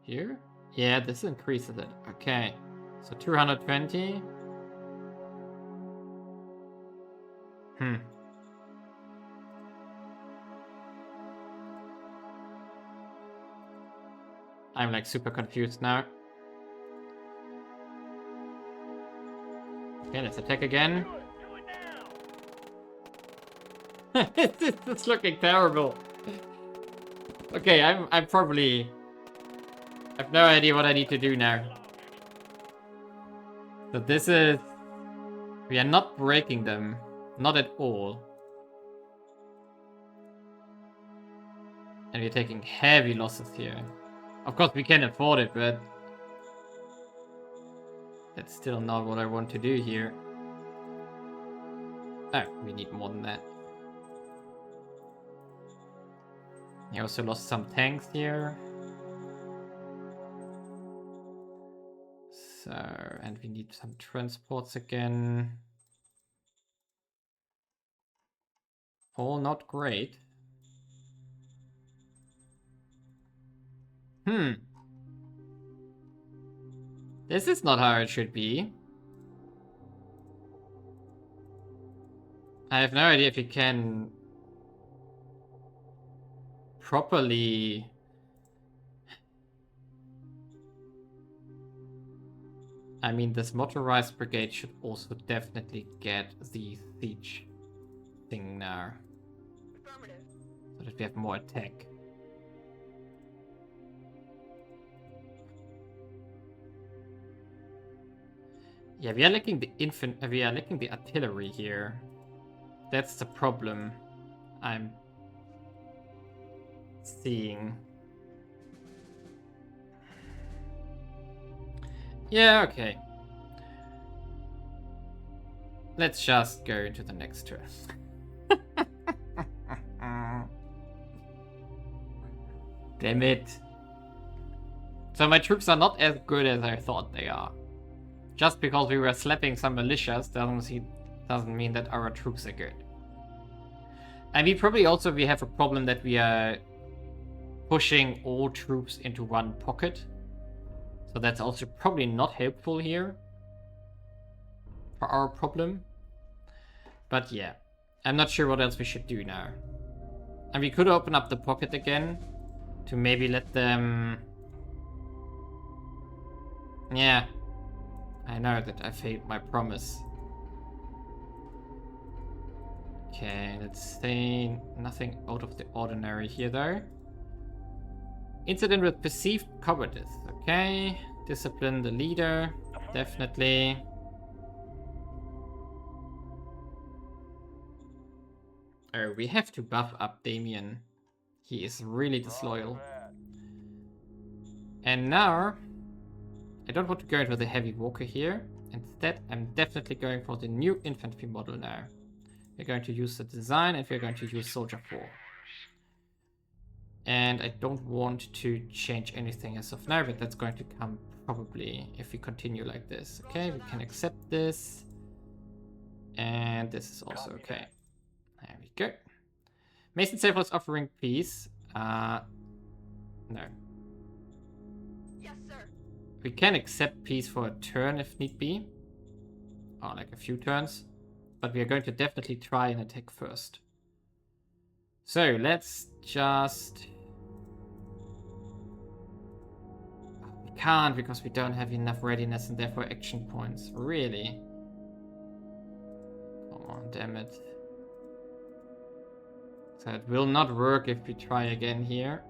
Here? Yeah, this increases it. Okay. So 220. I'm like super confused now. Okay, let's attack again.
Do it now.
It's looking terrible. Okay, I'm probably... I have no idea what I need to do now. So this is... We are not breaking them. Not at all. And we're taking heavy losses here. Of course, we can afford it, but... That's still not what I want to do here. Oh, we need more than that. We also lost some tanks here. So, and we need some transports again. All not great. This is not how it should be. I have no idea if you can properly... I mean, this motorized brigade should also definitely get the siege thing now.
Affirmative.
So that we have more attack. Yeah, we are lacking the artillery here. That's the problem I'm seeing. Yeah, okay. Let's just go into the next turn. Damn it. So my troops are not as good as I thought they are. Just because we were slapping some militias doesn't mean that our troops are good. And we have a problem that we are pushing all troops into one pocket. So that's also probably not helpful here for our problem. But yeah, I'm not sure what else we should do now. And we could open up the pocket again to maybe let them... Yeah, I know that I failed my promise. Okay, let's say nothing out of the ordinary here though. Incident with perceived cowardice. Okay, discipline the leader, definitely. Oh, we have to buff up Damien. He is really disloyal. And now, I don't want to go into the heavy walker here. Instead, I'm definitely going for the new infantry model now. We're going to use the design and we're going to use Soldier 4. And I don't want to change anything as of now, but that's going to come probably if we continue like this. Okay, we can accept this. And this is also okay. There we go. Mason Safe was offering peace. No.
Yes, sir.
We can accept peace for a turn if need be. Or like a few turns. But we are going to definitely try and attack first. So let's just... We can't because we don't have enough readiness and therefore action points. Really? Come on, damn it. So it will not work if we try again here.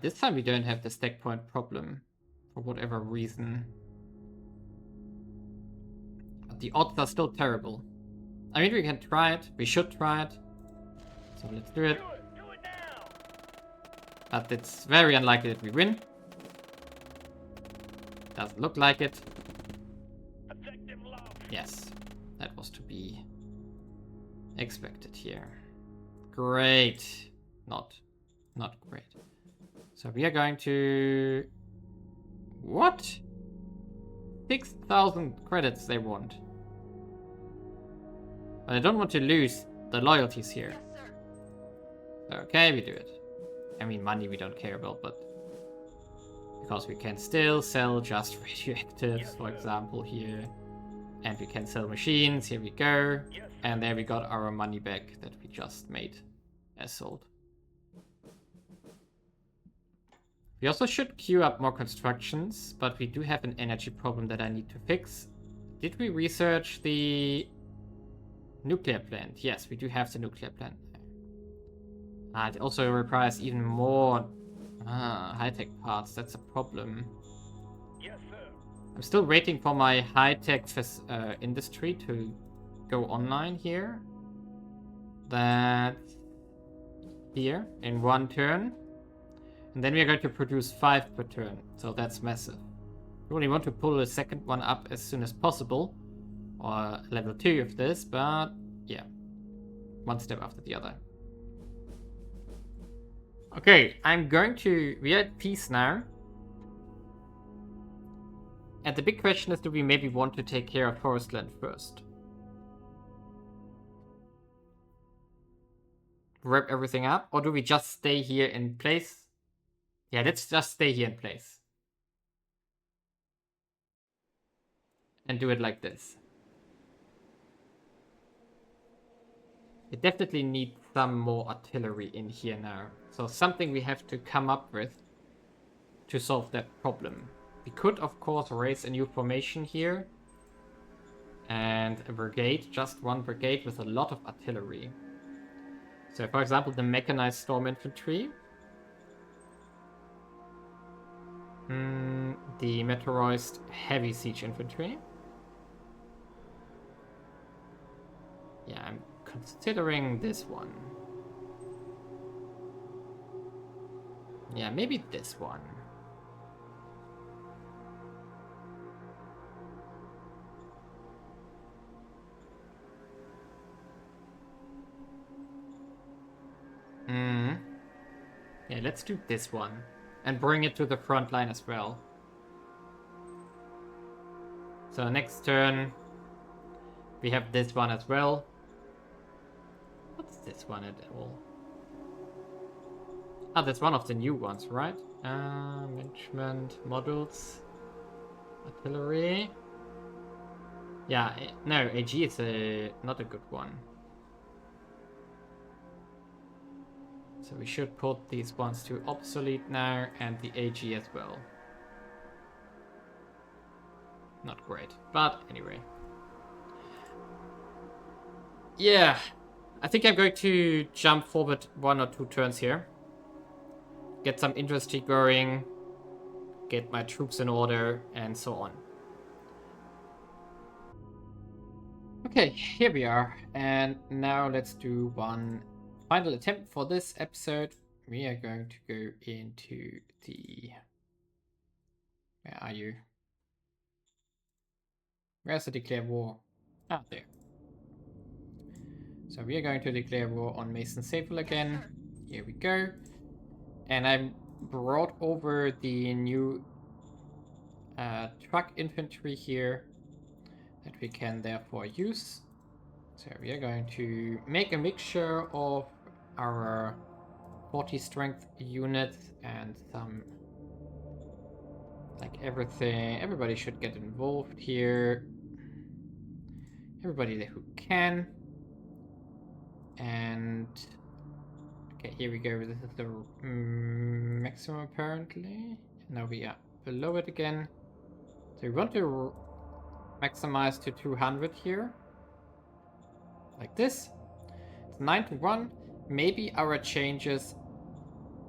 This time we don't have the stack point problem, for whatever reason. But the odds are still terrible. I mean, we can try it. We should try it. So let's do it.
Do it now.
But it's very unlikely that we win. Doesn't look like it.
Effective love.
Yes, that was to be expected here. Great. Not great. So we are going to... What? 6,000 credits they want. But I don't want to lose the loyalties here.
Yes, sir.
Okay, we do it. I mean, money we don't care about, but... Because we can still sell just radioactives, for example, here. And we can sell machines, here we go. And there we got our money back that we just made as sold. We also should queue up more constructions, but we do have an energy problem that I need to fix. Did we research the nuclear plant? Yes, we do have the nuclear plant. It also requires even more high-tech parts. That's a problem.
Yes, sir.
I'm still waiting for my high-tech industry to go online here. That's here in one turn. And then we are going to produce 5 per turn, so that's massive. We only want to pull a second one up as soon as possible, or level 2 of this, but yeah, one step after the other. Okay, we are at peace now. And the big question is, do we maybe want to take care of Forestland first? Wrap everything up, or do we just stay here in place? Yeah, let's just stay here in place. And do it like this. We definitely need some more artillery in here now. So something we have to come up with to solve that problem. We could, of course, raise a new formation here. And a brigade, just one brigade with a lot of artillery. So, for example, the mechanized storm infantry. The meteorized heavy siege infantry. Yeah, I'm considering this one. Yeah, maybe this one. Yeah, let's do this one. And bring it to the front line as well. So next turn, we have this one as well. What's this one at all? Ah, that's one of the new ones, right? Management, models, artillery. Yeah, no, AG is not a good one. So we should put these ones to obsolete now, and the AG as well. Not great, but anyway. Yeah, I think I'm going to jump forward 1 or 2 turns here. Get some industry going, get my troops in order, and so on. Okay, here we are. And now let's do one final attempt for this episode. We are going to go into the... Where are you? Where's the declare war? Ah, there. So we are going to declare war on Mason Sable again. Here we go. And I brought over the new truck infantry here that we can therefore use. So we are going to make a mixture of our 40 strength units and some, like everything. Everybody should get involved here. Everybody who can. And okay, here we go. This is the maximum apparently. Now we are below it again. So we want to maximize to 200 here. Like this. It's 9 to 1. Maybe our changes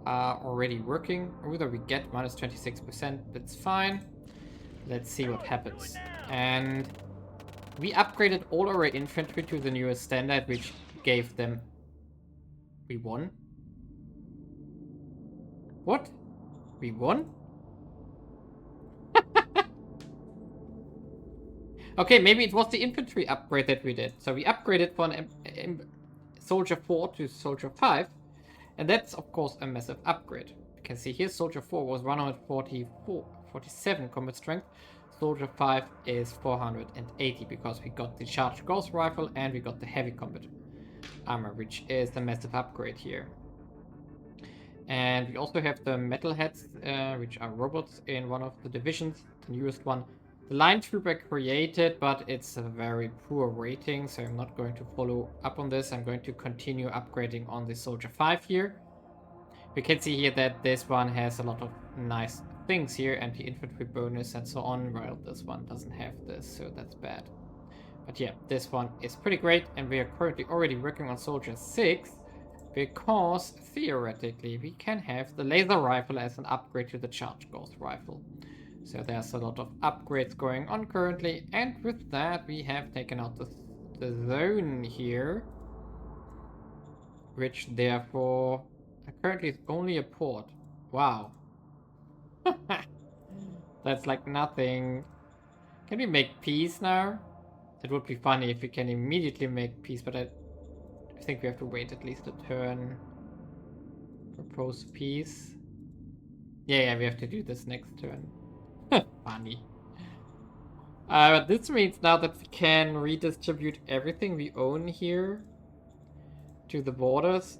are already working. Either we get minus 26%, that's fine. Let's see what happens. And we upgraded all our infantry to the newest standard, which gave them... We won? What? We won? Okay, maybe it was the infantry upgrade that we did. So we upgraded from Soldier 4 to Soldier 5. And that's, of course, a massive upgrade. You can see here, Soldier 4 was 147 combat strength. Soldier 5 is 480 because we got the charged ghost rifle and we got the heavy combat armor, which is a massive upgrade here. And we also have the metalheads, which are robots in one of the divisions, the newest one. The line troop I created, but it's a very poor rating, so I'm not going to follow up on this. I'm going to continue upgrading on the Soldier 5 here. We can see here that this one has a lot of nice things here, anti-infantry bonus and so on, while this one doesn't have this, so that's bad. But yeah, this one is pretty great, and we are currently already working on Soldier 6, because theoretically we can have the laser rifle as an upgrade to the charged ghost rifle. So there's a lot of upgrades going on currently, and with that we have taken out the zone here, which therefore currently is only a port. Wow. That's like nothing. Can we make peace now? It would be funny if we can immediately make peace, but I think we have to wait at least a turn. Propose peace. Yeah, we have to do this next turn. Funny. But this means now that we can redistribute everything we own here to the borders.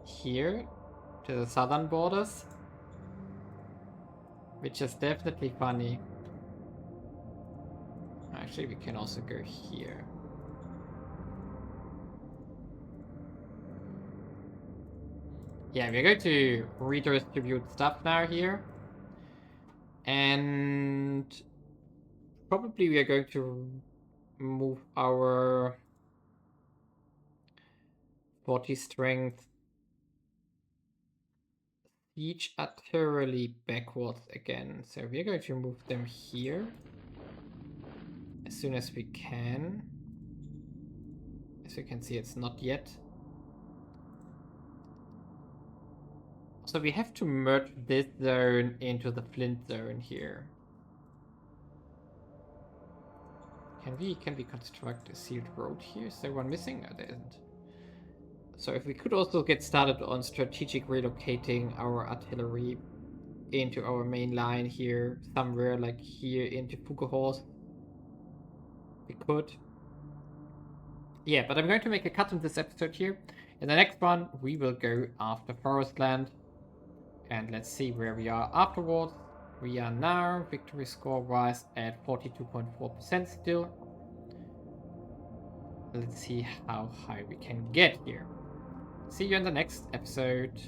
Here, to the southern borders. Which is definitely funny. Actually, we can also go here. Yeah, we're going to redistribute stuff now here. And probably we are going to move our 40 strength siege artillery backwards again. So we're going to move them here as soon as we can. As you can see, it's not yet. So we have to merge this zone into the flint zone here. Can we construct a sealed road here? Is there one missing? No, there isn't. So if we could also get started on strategic relocating our artillery into our main line here, somewhere like here into Fugehorst, we could. Yeah, but I'm going to make a cut in this episode here. In the next one, we will go after Forestland. And let's see where we are afterwards. We are now, victory score-wise, at 42.4% still. Let's see how high we can get here. See you in the next episode.